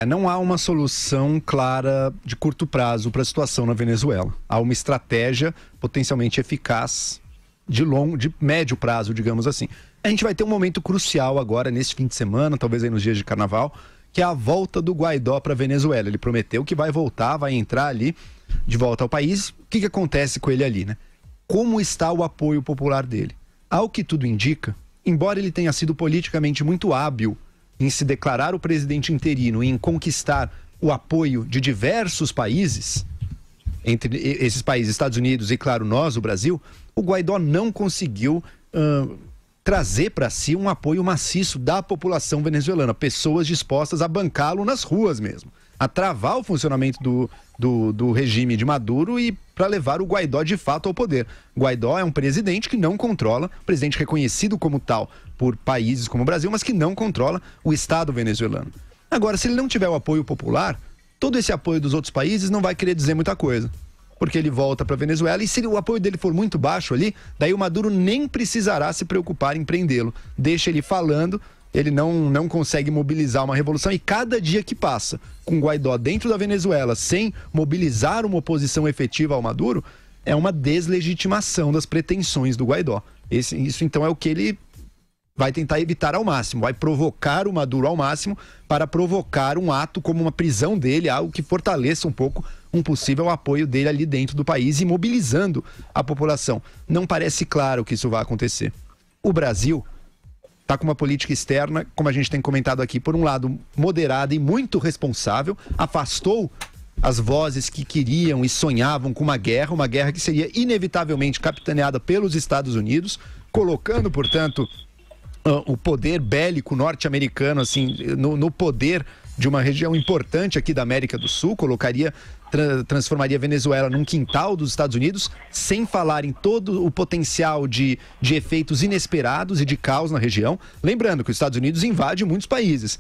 Não há uma solução clara de curto prazo para a situação na Venezuela. Há uma estratégia potencialmente eficaz de médio prazo, digamos assim. A gente vai ter um momento crucial agora, nesse fim de semana, talvez aí nos dias de carnaval, que é a volta do Guaidó para a Venezuela. Ele prometeu que vai voltar, vai entrar ali de volta ao país. O que acontece com ele ali, né? Como está o apoio popular dele? Ao que tudo indica, embora ele tenha sido politicamente muito hábil em se declarar o presidente interino e em conquistar o apoio de diversos países, entre esses países, Estados Unidos e, claro, nós, o Brasil, o Guaidó não conseguiu trazer para si um apoio maciço da população venezuelana, pessoas dispostas a bancá-lo nas ruas mesmo, a travar o funcionamento do regime de Maduro e para levar o Guaidó de fato ao poder. Guaidó é um presidente que não controla, presidente reconhecido como tal por países como o Brasil, mas que não controla o Estado venezuelano. Agora, se ele não tiver o apoio popular, todo esse apoio dos outros países não vai querer dizer muita coisa, porque ele volta para a Venezuela e se o apoio dele for muito baixo ali, daí o Maduro nem precisará se preocupar em prendê-lo. Deixa ele falando, ele não consegue mobilizar uma revolução e cada dia que passa com Guaidó dentro da Venezuela sem mobilizar uma oposição efetiva ao Maduro, é uma deslegitimação das pretensões do Guaidó. Isso então é o que ele vai tentar evitar ao máximo, vai provocar o Maduro ao máximo para provocar um ato como uma prisão dele, algo que fortaleça um pouco um possível apoio dele ali dentro do país e mobilizando a população. Não parece claro que isso vai acontecer. O Brasil está com uma política externa, como a gente tem comentado aqui, por um lado moderada e muito responsável, afastou as vozes que queriam e sonhavam com uma guerra que seria inevitavelmente capitaneada pelos Estados Unidos, colocando, portanto, o poder bélico norte-americano assim, no poder de uma região importante aqui da América do Sul, transformaria a Venezuela num quintal dos Estados Unidos, sem falar em todo o potencial de efeitos inesperados e de caos na região. Lembrando que os Estados Unidos invadem muitos países.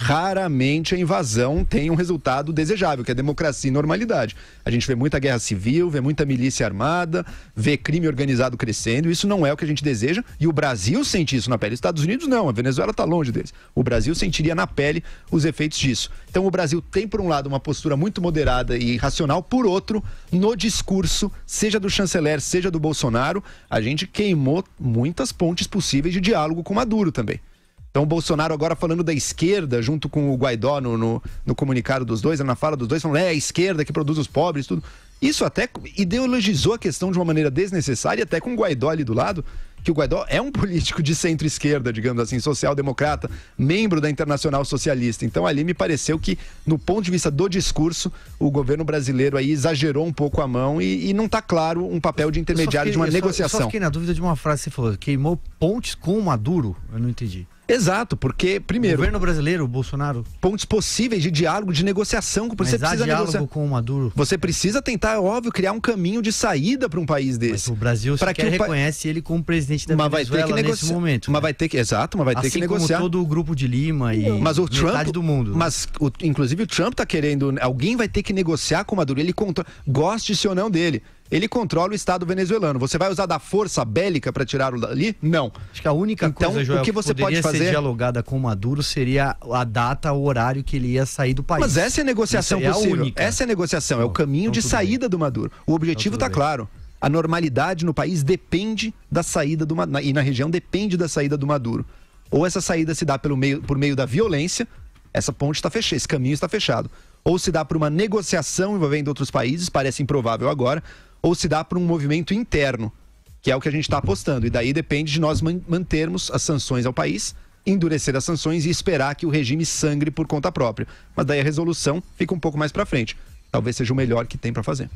Raramente a invasão tem um resultado desejável, que é democracia e normalidade. A gente vê muita guerra civil, vê muita milícia armada, vê crime organizado crescendo, isso não é o que a gente deseja, e o Brasil sente isso na pele. Os Estados Unidos não, a Venezuela está longe deles. O Brasil sentiria na pele os efeitos disso. Então o Brasil tem, por um lado, uma postura muito moderada e racional, por outro, no discurso, seja do chanceler, seja do Bolsonaro, a gente queimou muitas pontes possíveis de diálogo com Maduro também. Então o Bolsonaro agora falando da esquerda, junto com o Guaidó no comunicado dos dois, na fala dos dois, falando a esquerda que produz os pobres, tudo. Isso até ideologizou a questão de uma maneira desnecessária, até com o Guaidó ali do lado, que o Guaidó é um político de centro-esquerda, digamos assim, social-democrata, membro da Internacional Socialista. Então ali me pareceu que, no ponto de vista do discurso, o governo brasileiro aí exagerou um pouco a mão e não está claro um papel de intermediário de uma negociação. Eu só fiquei na dúvida de uma frase que você falou, queimou pontes com o Maduro, eu não entendi. Exato, porque, primeiro... O governo brasileiro, o Bolsonaro... Pontos possíveis de diálogo, de negociação. Você precisa diálogo com o Maduro. Você precisa tentar, óbvio, criar um caminho de saída para um país desse. Mas o Brasil sequer reconhece ele como presidente da Venezuela nesse momento. Mas vai ter que, exato, mas vai ter que negociar. Assim como todo o grupo de Lima e metade do mundo. Mas, inclusive, o Trump está querendo... Alguém vai ter que negociar com o Maduro. Ele goste-se ou não dele. Ele controla o Estado venezuelano. Você vai usar da força bélica para tirá-lo dali? Não. Acho que a única coisa, Joel, o que você pode fazer ser dialogada com o Maduro seria a data, o horário que ele ia sair do país. Mas essa é a negociação possível. Essa é a negociação, é o caminho de saída do Maduro. O objetivo está claro. A normalidade no país depende da saída do Maduro, e na região depende da saída do Maduro. Ou essa saída se dá por meio da violência, essa ponte está fechada, esse caminho está fechado. Ou se dá por uma negociação envolvendo outros países, parece improvável agora, ou se dá por um movimento interno, que é o que a gente está apostando. E daí depende de nós mantermos as sanções ao país, endurecer as sanções e esperar que o regime sangre por conta própria. Mas daí a resolução fica um pouco mais para frente. Talvez seja o melhor que tem para fazer.